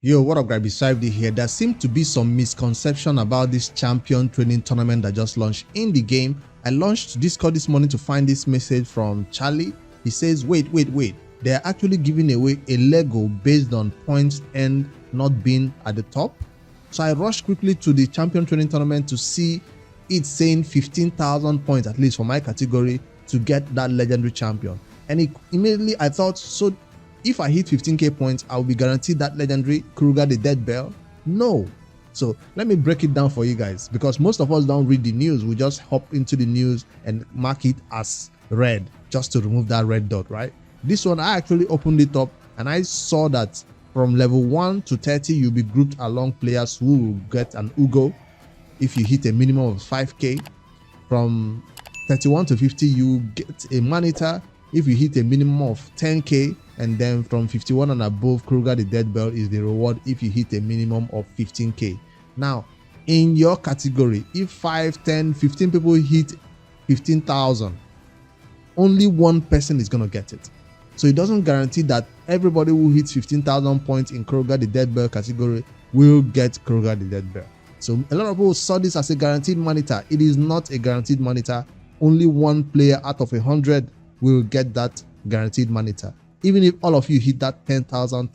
Yo, what up, guys? Beside here, there seemed to be some misconception about this champion training tournament that just launched in the game. I launched Discord this morning to find this message from Charlie. He says, wait. They're actually giving away a Lego based on points and not being at the top. So I rushed quickly to the champion training tournament to see it saying 15,000 points, at least for my category, to get that legendary champion. And immediately I thought, so if I hit 15k points, I'll be guaranteed that legendary Kruger the Dead Bell? No. So let me break it down for you guys, because most of us don't read the news. We just hop into the news and mark it as red just to remove that red dot, right? This one, I actually opened it up and I saw that from level 1 to 30, you'll be grouped along players who will get an Ugo if you hit a minimum of 5k. From 31 to 50, you get a Maneater if you hit a minimum of 10k, and then from 51 and above, Kruger the Dead Bell is the reward if you hit a minimum of 15k. Now, in your category, if 5, 10, 15 people hit 15,000, only one person is going to get it. So it doesn't guarantee that everybody who hits 15,000 points in Kruger the Dead Bell category will get Kruger the Dead Bell. So a lot of people saw this as a guaranteed Maneater. It is not a guaranteed Maneater. Only one player out of 100 will get that guaranteed Maneater. Even if all of you hit that 10,000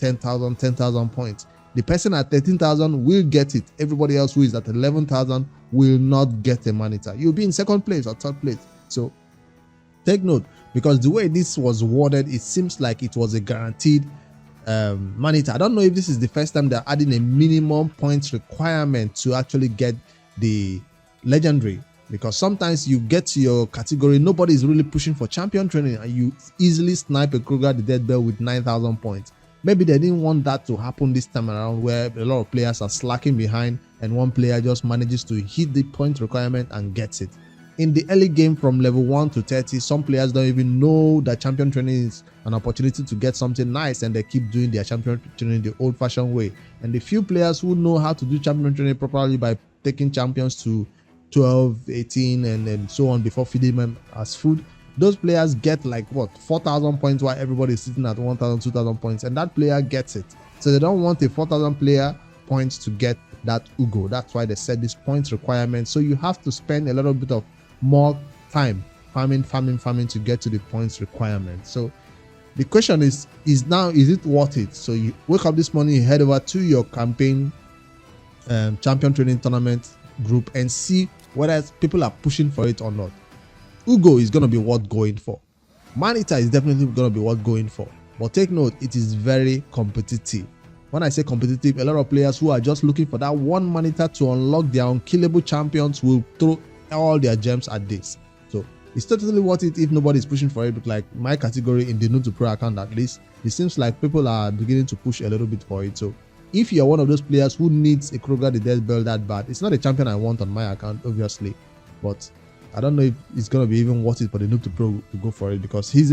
points, the person at 13,000 will get it. Everybody else who is at 11,000 will not get a Maneater. You'll be in second place or third place. So take note, because the way this was worded, it seems like it was a guaranteed Maneater. I don't know if this is the first time they're adding a minimum points requirement to actually get the legendary, because sometimes you get to your category, nobody is really pushing for champion training, and you easily snipe a Kruger the Dead Bell with 9,000 points. Maybe they didn't want that to happen this time around, where a lot of players are slacking behind and one player just manages to hit the point requirement and gets it. In the early game from level 1 to 30, some players don't even know that champion training is an opportunity to get something nice, and they keep doing their champion training the old-fashioned way. And the few players who know how to do champion training properly by taking champions to 12, 18, and so on before feeding them as food, those players get like what, 4,000 points, while everybody is sitting at 1,000, 2,000 points, and that player gets it. So they don't want a 4,000 player points to get that Ugo. That's why they set this points requirement. So you have to spend a little bit of more time farming to get to the points requirement. So the question is it worth it? So you wake up this morning, you head over to your campaign champion training tournament group and see whether people are pushing for it or not. Ugo is going to be worth going for. Maneater is definitely going to be worth going for. But take note, it is very competitive. When I say competitive, a lot of players who are just looking for that one Maneater to unlock their unkillable champions will throw all their gems at this. So it's totally worth it if nobody is pushing for it. But like my category in the new to pro account, at least, it seems like people are beginning to push a little bit for it. So if you're one of those players who needs a Kruger the Dead Bell that bad, it's not a champion I want on my account, obviously, but I don't know if it's gonna be even worth it for the noob to pro to go for it, because he's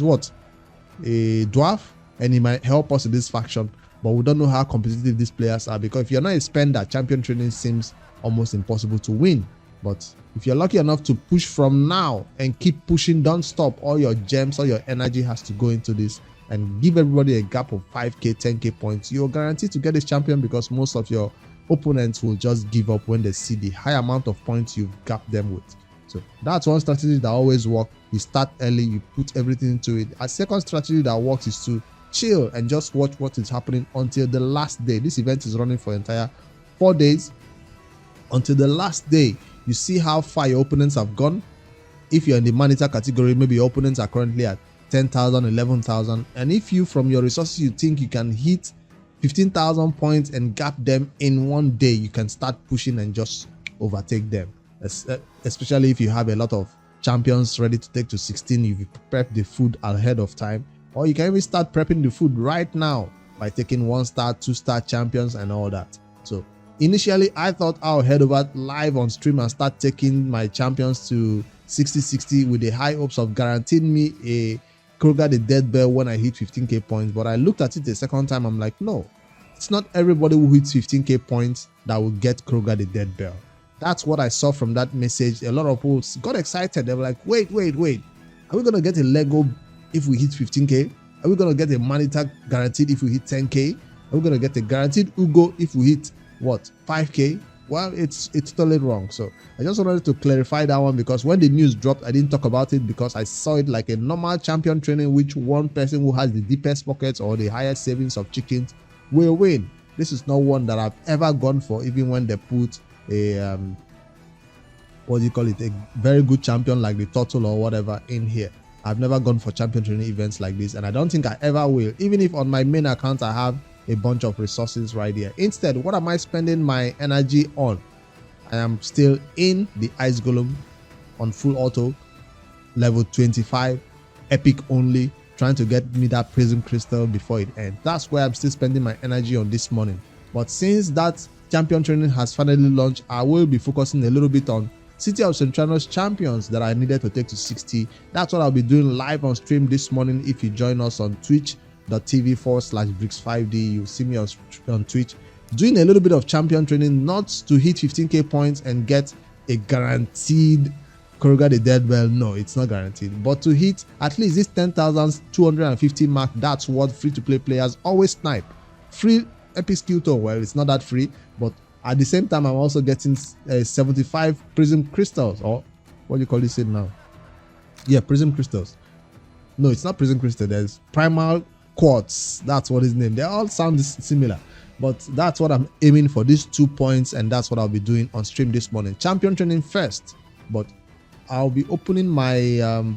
what, a dwarf, and he might help us in this faction, but we don't know how competitive these players are, because if you're not a spender, champion training seems almost impossible to win. But if you're lucky enough to push from now and keep pushing, don't stop, all your gems, all your energy has to go into this and give everybody a gap of 5k, 10k points. You're guaranteed to get this champion, because most of your opponents will just give up when they see the high amount of points you've gapped them with. So that's one strategy that always works. You start early, you put everything into it. A second strategy that works is to chill and just watch what is happening until the last day. This event is running for entire 4 days. Until the last day, you see how far your opponents have gone. If you're in the Maneater category, maybe your opponents are currently at 10,000, 11,000, and if you from your resources you think you can hit 15,000 points and gap them in one day, you can start pushing and just overtake them, especially if you have a lot of champions ready to take to 16. If you prep the food ahead of time, or you can even start prepping the food right now by taking 1-star, 2-star champions and all that. So initially I thought I'll head over live on stream and start taking my champions to 60 with the high hopes of guaranteeing me a Kruger the Dead Bell when I hit 15k points. But I looked at it the second time, I'm like, no, it's not everybody who hits 15k points that will get Kruger the Dead Bell. That's what I saw from that message. A lot of people got excited. They were like, wait, are we gonna get a Lego if we hit 15k? Are we going to get a Maneater guaranteed if we hit 10k? Are we going to get a guaranteed Ugo if we hit what, 5k? Well, it's totally wrong. So I just wanted to clarify that one, because when the news dropped, I didn't talk about it because I saw it like a normal champion training, which one person who has the deepest pockets or the highest savings of chickens will win. This is not one that I've ever gone for, even when they put a what do you call it, a very good champion like the turtle or whatever in here. I've never gone for champion training events like this, and I don't think I ever will, even if on my main account I have a bunch of resources right here. Instead, what am I spending my energy on? I am still in the ice golem on full auto, level 25, epic only, trying to get me that prism crystal before it ends. That's where I'm still spending my energy on this morning. But since that champion training has finally launched, I will be focusing a little bit on City of Centranos champions that I needed to take to 60. That's what I'll be doing live on stream this morning. If you join us on twitch.tv/Bricks5D, you'll see me on Twitch doing a little bit of champion training, not to hit 15k points and get a guaranteed Kruger the Dead Bell. No, it's not guaranteed, but to hit at least this 10,250 mark. That's what free-to-play players always snipe. Free epic skill tone. Well, it's not that free, but at the same time, I'm also getting 75 prism crystals, or what do you call this thing now? Yeah, prism crystals. No, it's not prism crystal. There's primal quartz. That's what his name. They all sound similar, but that's what I'm aiming for, these 2 points, and that's what I'll be doing on stream this morning. Champion training first, but I'll be opening my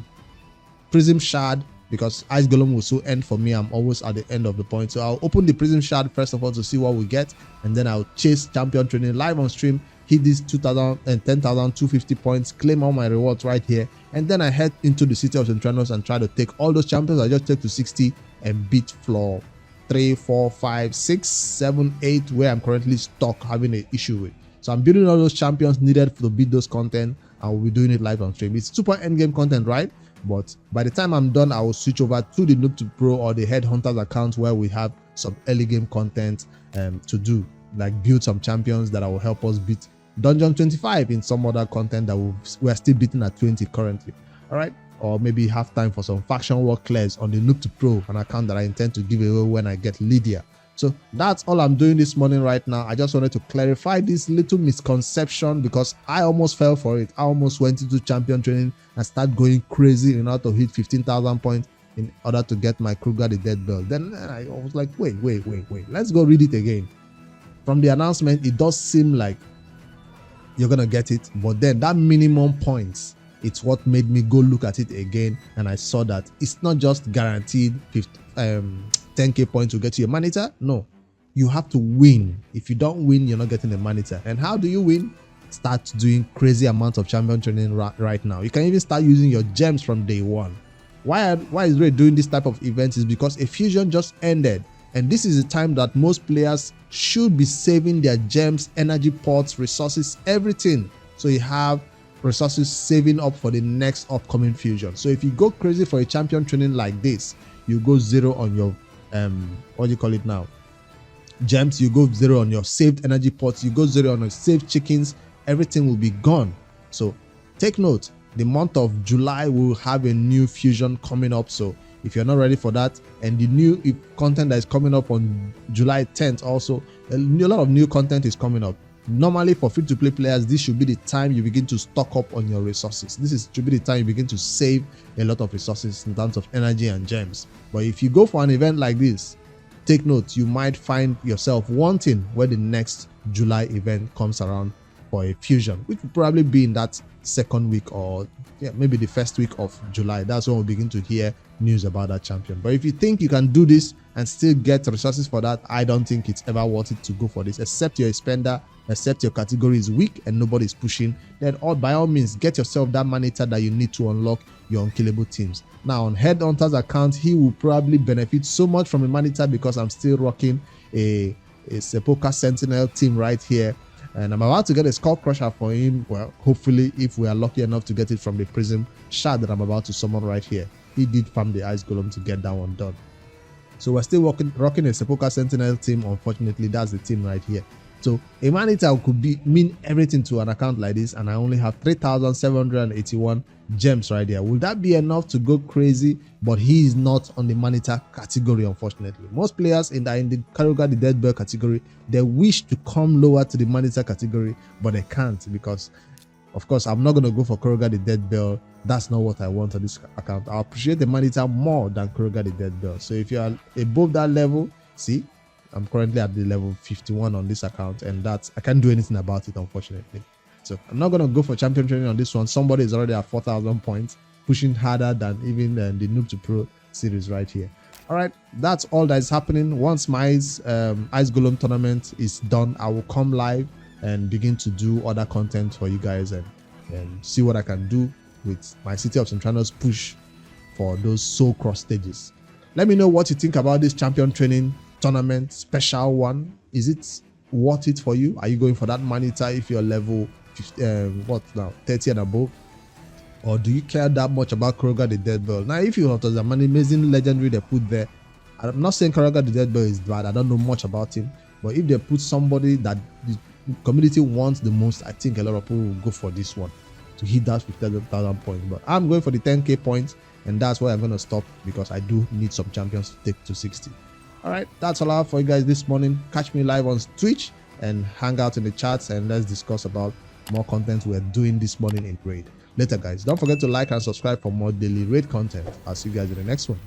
prism shard, because ice golem will so end for me. I'm always at the end of the point, so I'll open the prism shard first of all to see what we get, and then I'll chase champion training live on stream, hit these 2,000 and 10,250 points, claim all my rewards right here, and then I head into the City of Centranos and try to take all those champions I just take to 60 and beat floor 3, 4, 5, 6, 7, 8, where I'm currently stuck having an issue with. So I'm building all those champions needed to beat those content, and we'll be doing it live on stream. It's super endgame content, right? But by the time I'm done, I will switch over to the Noob to Pro or the Headhunters account, where we have some early game content to do, like build some champions that will help us beat Dungeon 25 in some other content that we're still beating at 20 currently. All right, or maybe have time for some faction war clears on the Noob to Pro, an account that I intend to give away when I get Lydia. So that's all I'm doing this morning right now. I just wanted to clarify this little misconception, because I almost fell for it. I almost went into champion training and started going crazy in order to hit 15,000 points in order to get my Kruger the Dead Bell. Then I was like, wait. Let's go read it again. From the announcement, it does seem like you're going to get it. But then that minimum points, it's what made me go look at it again. And I saw that it's not just guaranteed 10k points to get to your Maneater. No, you have to win. If you don't win, you're not getting a Maneater. And how do you win? Start doing crazy amounts of champion training right now. You can even start using your gems from day one. Why is Ray doing this type of events? Is because a fusion just ended, and this is the time that most players should be saving their gems, energy pots, resources, everything, so you have resources saving up for the next upcoming fusion. So if you go crazy for a champion training like this, you go zero on your what do you call it now, gems, you go zero on your saved energy pots, you go zero on your saved chickens, everything will be gone. So take note, the month of July will have a new fusion coming up. So if you're not ready for that, and the new content that is coming up on July 10th, also a lot of new content is coming up. Normally for free-to-play players, this should be the time you begin to stock up on your resources. Should be the time you begin to save a lot of resources in terms of energy and gems. But if you go for an event like this, take note, you might find yourself wanting when the next July event comes around for a fusion, which will probably be in that second week, or maybe the first week of July. That's when we'll begin to hear news about that champion. But if you think you can do this and still get resources for that, I don't think it's ever worth it to go for this, except you're a spender, except your category is weak and nobody's pushing. Then by all means, get yourself that Maneater that you need to unlock your unkillable teams. Now on Headhunter's account, he will probably benefit so much from a Maneater, because I'm still rocking a Sepulchre Sentinel team right here, and I'm about to get a Skull Crusher for him. Well, hopefully, if we are lucky enough to get it from the Prism shard that I'm about to summon right here. He did farm the Ice Golem to get that one done. So we're still rocking a Sepulchre Sentinel team. Unfortunately, that's the team right here. So a Maneater could mean everything to an account like this, and I only have 3,781 gems right there. Will that be enough to go crazy? But he is not on the Maneater category, unfortunately. Most players in the Karuga the Dead Bell category, they wish to come lower to the Maneater category, but they can't, because of course I'm not going to go for Karuga the Dead Bell. That's not what I want on this account. I appreciate the Maneater more than Karuga the Dead Bell. So if you are above that level, see, I'm currently at the level 51 on this account, and that's, I can't do anything about it, unfortunately. So I'm not going to go for champion training on this one. Somebody is already at 4,000 points, pushing harder than even the Noob to Pro series right here. All right, that's all that is happening. Once my Ice Golem tournament is done, I will come live and begin to do other content for you guys, and see what I can do with my City of Centranos push for those soul cross stages. Let me know what you think about this champion training tournament special one. Is it worth it for you? Are you going for that Maneater if you're level 30 and above? Or do you care that much about Karuga the Dead Bell? Now, if you thought there's an amazing legendary they put there, I'm not saying Karuga the Dead Bell is bad, I don't know much about him, but if they put somebody that the community wants the most, I think a lot of people will go for this one to hit that 50,000 points. But I'm going for the 10k points, and that's where I'm going to stop, because I do need some champions to take to 60. All right, that's all I have for you guys this morning. Catch me live on Twitch and hang out in the chats, and let's discuss about more content we're doing this morning in raid. Later, guys. Don't forget to like and subscribe for more daily raid content. I'll see you guys in the next one.